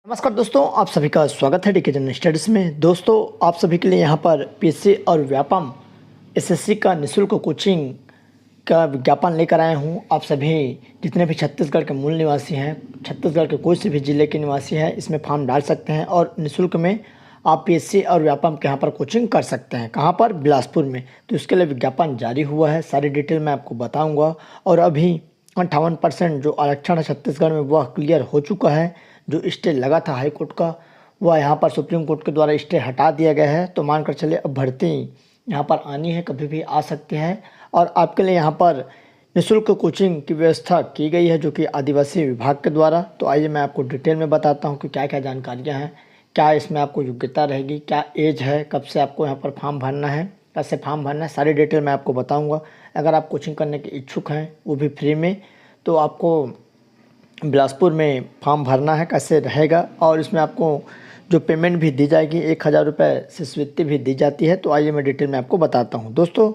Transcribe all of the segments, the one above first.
नमस्कार दोस्तों, आप सभी का स्वागत है डीके जनरल स्टडीज़ में। दोस्तों, आप सभी के लिए यहाँ पर पीएससी और व्यापम एसएससी का निःशुल्क कोचिंग का विज्ञापन लेकर आया हूँ। आप सभी जितने भी छत्तीसगढ़ के मूल निवासी हैं, छत्तीसगढ़ के कोई से भी ज़िले के निवासी हैं, इसमें फॉर्म डाल सकते हैं और निःशुल्क में आप पीएससी और व्यापम के यहाँ पर कोचिंग कर सकते हैं। कहाँ पर? बिलासपुर में। तो इसके लिए विज्ञापन जारी हुआ है, सारी डिटेल मैं आपको बताऊँगा। और अभी 58% जो आरक्षण है छत्तीसगढ़ में वह क्लियर हो चुका है। जो स्टे लगा था हाई कोर्ट का, वह यहाँ पर सुप्रीम कोर्ट के द्वारा स्टे हटा दिया गया है। तो मानकर चले अब भर्ती यहाँ पर आनी है, कभी भी आ सकती है। और आपके लिए यहाँ पर निःशुल्क कोचिंग की व्यवस्था की गई है, जो कि आदिवासी विभाग के द्वारा। तो आइए मैं आपको डिटेल में बताता हूँ कि क्या क्या जानकारियाँ हैं, क्या इसमें आपको योग्यता रहेगी, क्या एज है, कब से आपको यहाँ पर फॉर्म भरना है, कैसे फॉर्म भरना है, सारी डिटेल मैं आपको बताऊँगा। अगर आप कोचिंग करने के इच्छुक हैं, वो भी फ्री में, तो आपको बिलासपुर में फॉर्म भरना है। कैसे रहेगा और इसमें आपको जो पेमेंट भी दी जाएगी 1000 रुपये शिष्यवृत्ति भी दी जाती है। तो आइए मैं डिटेल में आपको बताता हूँ। दोस्तों,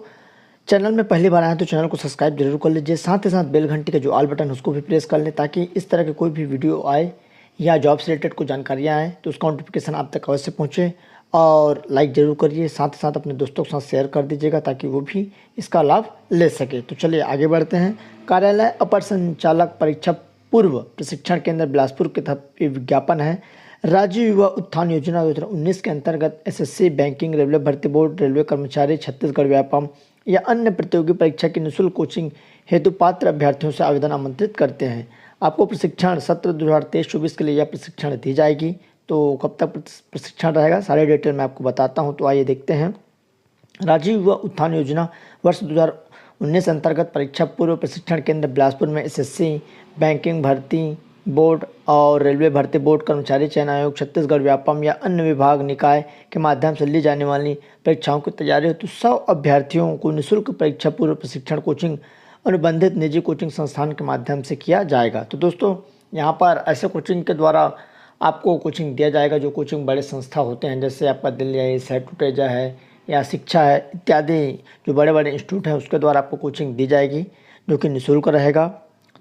चैनल में पहली बार आए हैं तो चैनल को सब्सक्राइब जरूर कर लीजिए, साथ ही साथ बेल घंटी का जो ऑल बटन उसको भी प्रेस कर लें, ताकि इस तरह के कोई भी वीडियो आए या जॉब से रिलेटेड कोई जानकारियाँ आए तो उसका नोटिफिकेशन आप तक अवश्य पहुँचे। और लाइक ज़रूर करिए, साथ ही साथ अपने दोस्तों के साथ शेयर कर दीजिएगा ताकि वो भी इसका लाभ ले सके। तो चलिए आगे बढ़ते हैं। कार्यालय अपर संचालक परीक्षा पूर्व प्रशिक्षण केंद्र बिलासपुर के तहत विज्ञापन है। राज्य युवा उत्थान योजना 2019 के अंतर्गत एसएससी, बैंकिंग, रेलवे भर्ती बोर्ड, रेलवे कर्मचारी, छत्तीसगढ़ व्यापम या अन्य प्रतियोगी परीक्षा की निःशुल्क कोचिंग हेतु पात्र अभ्यर्थियों से आवेदन आमंत्रित करते हैं। आपको प्रशिक्षण सत्र 2023-24 के लिए यह प्रशिक्षण दी जाएगी। तो कब तक प्रशिक्षण रहेगा, सारे डिटेल मैं आपको बताता हूँ। तो आइए देखते हैं। राज्य युवा उत्थान योजना वर्ष 2019 अंतर्गत परीक्षा पूर्व प्रशिक्षण केंद्र बिलासपुर में एसएससी, बैंकिंग भर्ती बोर्ड और रेलवे भर्ती बोर्ड, कर्मचारी चयन आयोग, छत्तीसगढ़ व्यापम या अन्य विभाग निकाय के माध्यम से ली जाने वाली परीक्षाओं की तैयारी हेतु 100 अभ्यर्थियों को निःशुल्क परीक्षा पूर्व प्रशिक्षण कोचिंग अनुबंधित निजी कोचिंग संस्थान के माध्यम से किया जाएगा। तो दोस्तों, यहाँ पर ऐसे कोचिंग के द्वारा आपको कोचिंग दिया जाएगा जो कोचिंग बड़े संस्था होते हैं, जैसे आपका दिल्ली है, सेट तेजा है या शिक्षा है इत्यादि, जो बड़े बड़े इंस्टीट्यूट हैं उसके द्वारा आपको कोचिंग दी जाएगी, जो कि निःशुल्क रहेगा।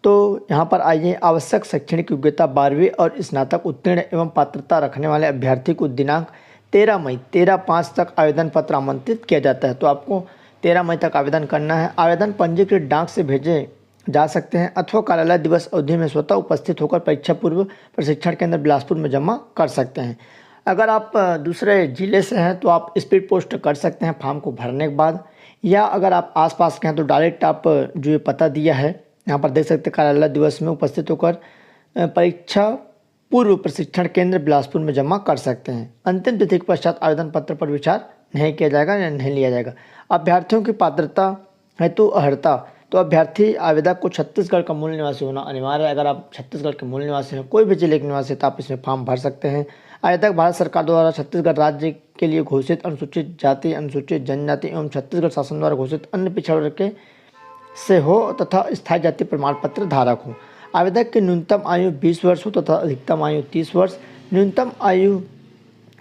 तो यहाँ पर आइए, आवश्यक शैक्षणिक योग्यता 12वीं और स्नातक उत्तीर्ण एवं पात्रता रखने वाले अभ्यर्थी को दिनांक 13 5 तक आवेदन पत्र आमंत्रित किया जाता है। तो आपको 13 मई तक आवेदन करना है। आवेदन पंजीकृत डाक से भेजे जा सकते हैं अथवा कार्यालय दिवस अवधि में स्वतः उपस्थित होकर परीक्षा पूर्व प्रशिक्षण केंद्र बिलासपुर में जमा कर सकते हैं। अगर आप दूसरे ज़िले से हैं तो आप स्पीड पोस्ट कर सकते हैं फॉर्म को भरने के बाद, या अगर आप आसपास के हैं तो डायरेक्ट आप जो ये पता दिया है यहाँ पर देख सकते हैं, कार्यालय दिवस में उपस्थित होकर परीक्षा पूर्व प्रशिक्षण केंद्र बिलासपुर में जमा कर सकते हैं। अंतिम तिथि के पश्चात आवेदन पत्र पर विचार नहीं किया जाएगा या नहीं लिया जाएगा। अभ्यर्थियों की पात्रता हेतु अर्हता, तो अभ्यर्थी आवेदक को छत्तीसगढ़ का मूल निवासी होना अनिवार्य है। अगर आप छत्तीसगढ़ के मूल निवासी हैं, कोई भी जिले के निवासी, तो आप इसमें फॉर्म भर सकते हैं। आवेदक भारत सरकार द्वारा छत्तीसगढ़ राज्य के लिए घोषित अनुसूचित जाति, अनुसूचित जनजाति एवं छत्तीसगढ़ शासन द्वारा घोषित अन्य पिछड़ा वर्ग के से हो तथा स्थायी जाति प्रमाण पत्र धारक हो। आवेदक की न्यूनतम आयु 20 वर्ष हो तथा अधिकतम आयु 30 वर्ष। न्यूनतम आयु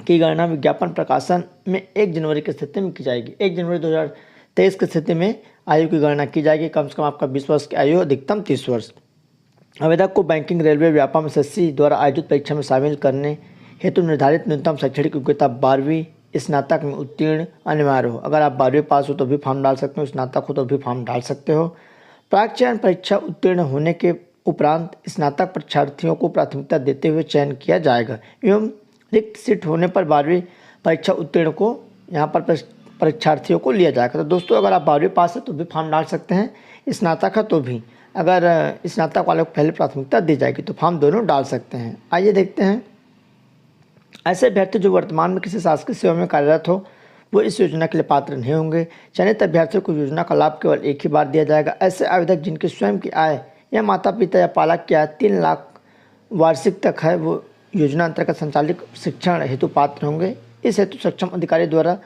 की गणना विज्ञापन प्रकाशन में 1 जनवरी की स्थिति में की जाएगी। 1 जनवरी 2023 की स्थिति में आयु की गणना की जाएगी। कम से कम आपका 20 वर्ष की आयु, अधिकतम 30 वर्ष। आवेदक को बैंकिंग, रेलवे, व्यापम, एसएससी द्वारा आयोजित परीक्षा में शामिल करने हेतु निर्धारित न्यूनतम शैक्षणिक योग्यता 12वीं स्नातक में उत्तीर्ण अनिवार्य हो। अगर आप 12वीं पास हो तो भी फॉर्म डाल सकते हो, स्नातक हो तो भी फॉर्म डाल सकते हो। प्राक चयन परीक्षा उत्तीर्ण होने के उपरांत स्नातक परीक्षार्थियों को प्राथमिकता देते हुए चयन किया जाएगा एवं रिक्त सीट होने पर 12वीं परीक्षा उत्तीर्ण को यहाँ पर परीक्षार्थियों को लिया जाएगा। तो दोस्तों, अगर आप 12वीं पास है तो भी फॉर्म डाल सकते हैं, स्नातक है तो भी। अगर स्नातक वाले को पहले प्राथमिकता दी जाएगी तो फॉर्म दोनों डाल सकते हैं। आइए देखते हैं। ऐसे अभ्यर्थी जो वर्तमान में किसी शासकीय सेवा में कार्यरत हो, वो इस योजना के लिए पात्र नहीं होंगे। चयनित अभ्यर्थियों को योजना का लाभ केवल एक ही बार दिया जाएगा। ऐसे आवेदक जिनकी स्वयं की आय या माता पिता या पालक की आय 3 लाख वार्षिक तक है, वो योजना अंतर्गत संचालित शिक्षण हेतु पात्र होंगे। इस हेतु सक्षम अधिकारी द्वारा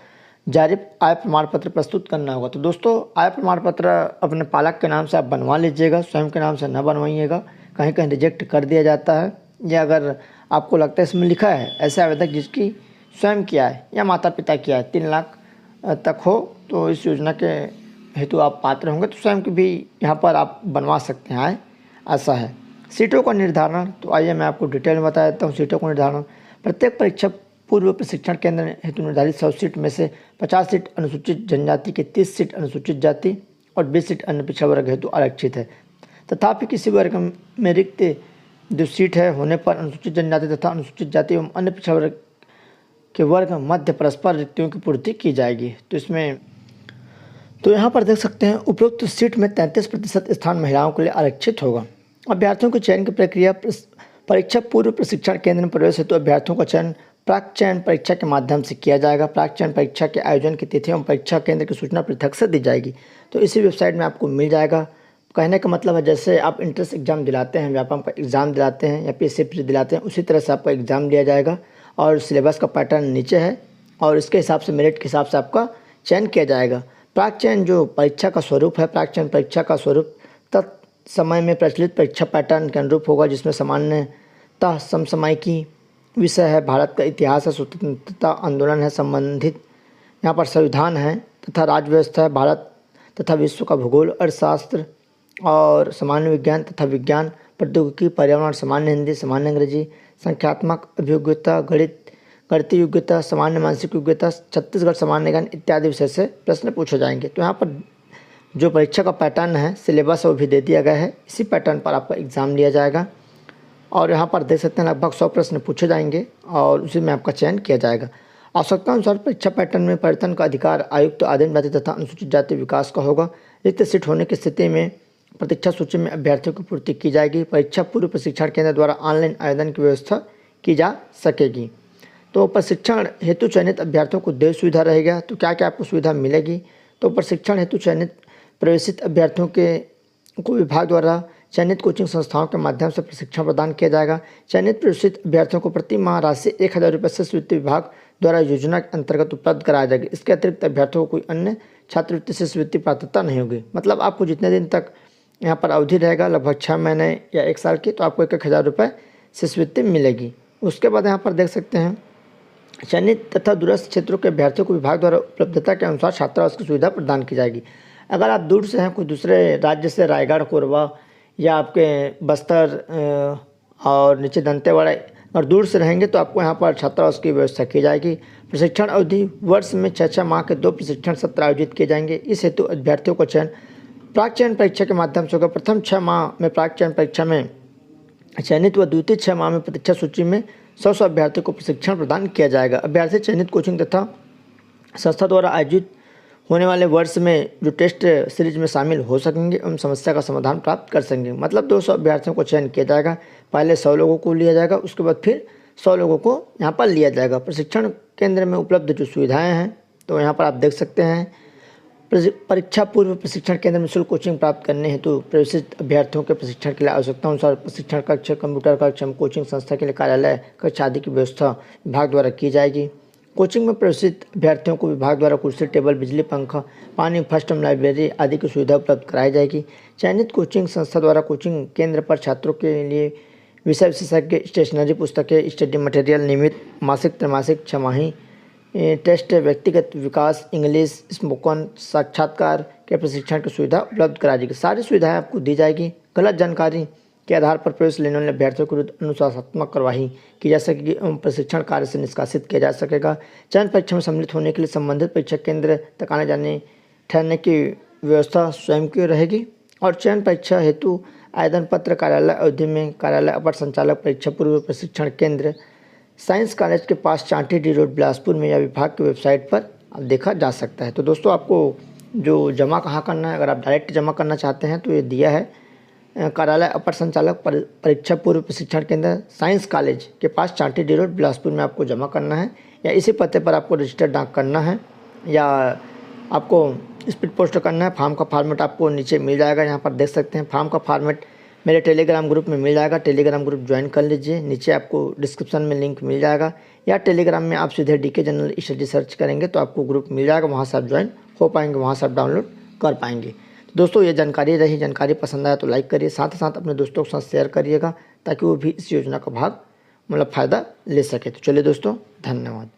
जारी आय प्रमाण पत्र प्रस्तुत करना होगा। तो दोस्तों, आय प्रमाण पत्र अपने पालक के नाम से आप बनवा लीजिएगा, स्वयं के नाम से न बनवाइएगा, कहीं कहीं रिजेक्ट कर दिया जाता है। या अगर आपको लगता है इसमें लिखा है ऐसे आवेदक जिसकी स्वयं की आय या माता पिता की आय 3 लाख तक हो, तो इस योजना के हेतु आप पात्र होंगे। तो स्वयं की भी यहाँ पर आप बनवा सकते हैं आय, ऐसा है। सीटों का निर्धारण, तो आइए मैं आपको डिटेल में बता देता हूँ सीटों का निर्धारण। प्रत्येक परीक्षा पूर्व प्रशिक्षण केंद्र हेतु निर्धारित 100 सीट में से 50 सीट अनुसूचित जनजाति की, 30 सीट अनुसूचित जाति और 20 सीट अन्य पिछड़ा वर्ग हेतु आरक्षित है। तथापि किसी वर्ग में रिक्त जो सीट है होने पर अनुसूचित जनजाति तथा अनुसूचित जाति एवं अन्य पिछड़ा वर्ग के वर्ग मध्य परस्पर रिक्तियों की पूर्ति की जाएगी। तो यहाँ पर देख सकते हैं उपरोक्त सीट में 33% स्थान महिलाओं के लिए आरक्षित होगा। अभ्यर्थियों के चयन की प्रक्रिया, परीक्षा पूर्व प्रशिक्षण केंद्र में प्रवेश हेतु अभ्यर्थियों का चयन प्राक चयन परीक्षा के माध्यम से किया जाएगा। प्राक चयन परीक्षा के आयोजन की तिथि एवं परीक्षा केंद्र की सूचना पृथक से दी जाएगी। तो इसी वेबसाइट में आपको मिल जाएगा। कहने का मतलब है जैसे आप इंट्रेंस एग्जाम दिलाते हैं, व्यापम का एग्ज़ाम दिलाते हैं या पीएससी दिलाते हैं, उसी तरह से आपका एग्ज़ाम लिया जाएगा और सिलेबस का पैटर्न नीचे है और इसके हिसाब से मेरिट के हिसाब से आपका चयन किया जाएगा। प्राक चयन जो परीक्षा का स्वरूप है, प्राक चयन परीक्षा का स्वरूप तत्समय में प्रचलित परीक्षा पैटर्न के अनुरूप होगा, जिसमें सामान्यतः समसामयिकी विषय है, भारत का इतिहास है, स्वतंत्रता आंदोलन है, संबंधित यहाँ पर संविधान है तथा राज्य व्यवस्था है, भारत तथा विश्व का भूगोल, अर्थशास्त्र और सामान्य विज्ञान तथा विज्ञान, प्रौद्योगिकी, पर्यावरण, सामान्य हिंदी, सामान्य अंग्रेजी, संख्यात्मक अभियोग्यता, गणितीय योग्यता, सामान्य मानसिक योग्यता, छत्तीसगढ़ सामान्य ज्ञान इत्यादि विषय से प्रश्न पूछे जाएंगे। तो यहाँ पर जो परीक्षा का पैटर्न है, सिलेबस वो भी दे दिया गया है। इसी पैटर्न पर आपका एग्ज़ाम लिया जाएगा और यहाँ पर देख सकते हैं लगभग 100 प्रश्न पूछे जाएंगे और उसी में आपका चयन किया जाएगा। आवश्यकता अनुसार परीक्षा पैटर्न में परिवर्तन का अधिकार आयुक्त आदिम जाति तथा अनुसूचित जाति विकास का होगा। रिक्त सीट होने की स्थिति में प्रतीक्षा सूची में अभ्यर्थियों की पूर्ति की जाएगी। परीक्षा पूर्व प्रशिक्षण केंद्र द्वारा ऑनलाइन आवेदन की व्यवस्था की जा सकेगी। तो प्रशिक्षण हेतु चयनित अभ्यर्थियों को देश सुविधा रहेगा। तो क्या क्या आपको सुविधा मिलेगी? तो प्रशिक्षण हेतु चयनित प्रवेशित अभ्यर्थियों को विभाग द्वारा चयनित कोचिंग संस्थाओं के माध्यम से प्रशिक्षण प्रदान किया जाएगा। चयनित प्रवेशित अभ्यर्थियों को प्रति माह राशि 1000 रुपये से वित्त विभाग द्वारा योजना के अंतर्गत उपलब्ध कराया जाएगा। इसके अतिरिक्त अभ्यर्थियों को कोई अन्य छात्रवृत्ति से वित्तीय पात्रता नहीं होगी। मतलब आपको जितने दिन तक यहाँ पर अवधि रहेगा, लगभग 6 महीने या 1 साल की, तो आपको 1000 रुपये शिष्यवृत्ति मिलेगी। उसके बाद यहाँ पर देख सकते हैं चयनित तथा दूरस्थ क्षेत्रों के अभ्यर्थियों को विभाग द्वारा उपलब्धता के अनुसार छात्रावास की सुविधा प्रदान की जाएगी। अगर आप दूर से हैं, कोई दूसरे राज्य से, रायगढ़, कोरबा या आपके बस्तर और नीचे दंतेवाड़ा और दूर से रहेंगे तो आपको यहाँ पर छात्रावास की व्यवस्था की जाएगी। प्रशिक्षण अवधि वर्ष में 6 माह के 2 प्रशिक्षण सत्र आयोजित किए जाएंगे। इस हेतु अभ्यर्थियों को चयन प्राक चयन परीक्षा के माध्यम से होगा। प्रथम 6 माह में प्राक चयन परीक्षा में चयनित व द्वितीय 6 माह में प्रतीक्षा सूची में 100 अभ्यर्थियों को प्रशिक्षण प्रदान किया जाएगा। अभ्यर्थी चयनित कोचिंग तथा संस्था द्वारा आयोजित होने वाले वर्ष में जो टेस्ट सीरीज में शामिल हो सकेंगे एवं समस्या का समाधान प्राप्त कर सकेंगे। मतलब 200 अभ्यर्थियों को चयन किया जाएगा। पहले 100 लोगों को लिया जाएगा, उसके बाद फिर 100 लोगों को यहाँ पर लिया जाएगा। प्रशिक्षण केंद्र में उपलब्ध जो सुविधाएं हैं तो यहाँ पर आप देख सकते हैं। परीक्षा पूर्व प्रशिक्षण केंद्र में शुल्क कोचिंग प्राप्त करने हेतु प्रवेशित अभ्यर्थियों के प्रशिक्षण के लिए आवश्यकता अनुसार प्रशिक्षण कक्ष, कंप्यूटर कक्ष, कोचिंग संस्था के लिए कार्यालय कक्ष आदि की व्यवस्था विभाग द्वारा की जाएगी। कोचिंग में प्रवेशित अभ्यर्थियों को विभाग द्वारा कुर्सी, टेबल, बिजली, पंखा, पानी, फर्स्ट टाइम लाइब्रेरी आदि की सुविधा उपलब्ध कराई जाएगी। चयनित कोचिंग संस्था द्वारा कोचिंग केंद्र पर छात्रों के लिए विषय विशेषज्ञ, स्टेशनरी, पुस्तकें, स्टडी मटेरियल, नियमित मासिक, त्रैमासिक, छमाही टेस्ट, व्यक्तिगत विकास, इंग्लिश, स्पोकन, साक्षात्कार के प्रशिक्षण की सुविधा उपलब्ध कराई जाएगी। सारी सुविधाएं आपको दी जाएगी। गलत जानकारी के आधार पर प्रवेश लेने वाले अभ्यर्थियों के विरुद्ध अनुशासनात्मक कार्रवाई की जा सकेगी एवं प्रशिक्षण कार्य से निष्कासित किया जा सकेगा। चयन परीक्षा में सम्मिलित होने के लिए संबंधित परीक्षा केंद्र तक आने जाने ठहरने की व्यवस्था स्वयं की रहेगी। और चयन परीक्षा हेतु आवेदन पत्र कार्यालय अवधि में कार्यालय अपर संचालक परीक्षा पूर्व प्रशिक्षण केंद्र साइंस कॉलेज के पास चांटी डी रोड बिलासपुर में या विभाग की वेबसाइट पर देखा जा सकता है। तो दोस्तों आपको जो जमा कहाँ करना है, अगर आप डायरेक्ट जमा करना चाहते हैं तो ये दिया है, कार्यालय अपर संचालक परीक्षा पूर्व प्रशिक्षण केंद्र साइंस कॉलेज के पास चांटी डी रोड बिलासपुर में आपको जमा करना है, या इसी पते पर आपको रजिस्टर्ड डाक करना है या आपको स्पीड पोस्ट करना है। फॉर्म का फॉर्मेट आपको नीचे मिल जाएगा। यहाँ पर देख सकते हैं फॉर्म का फॉर्मेट मेरे टेलीग्राम ग्रुप में मिल जाएगा। टेलीग्राम ग्रुप ज्वाइन कर लीजिए, नीचे आपको डिस्क्रिप्शन में लिंक मिल जाएगा, या टेलीग्राम में आप सीधे डीके जनरल स्टडी सर्च करेंगे तो आपको ग्रुप मिल जाएगा, वहाँ से आप ज्वाइन हो पाएंगे, वहाँ से आप डाउनलोड कर पाएंगे। तो दोस्तों ये जानकारी रही, जानकारी पसंद आया तो लाइक करिए, साथ ही साथ अपने दोस्तों के साथ शेयर करिएगा ताकि वो भी इस योजना का भाग मतलब फ़ायदा ले सके। तो चलिए दोस्तों, धन्यवाद।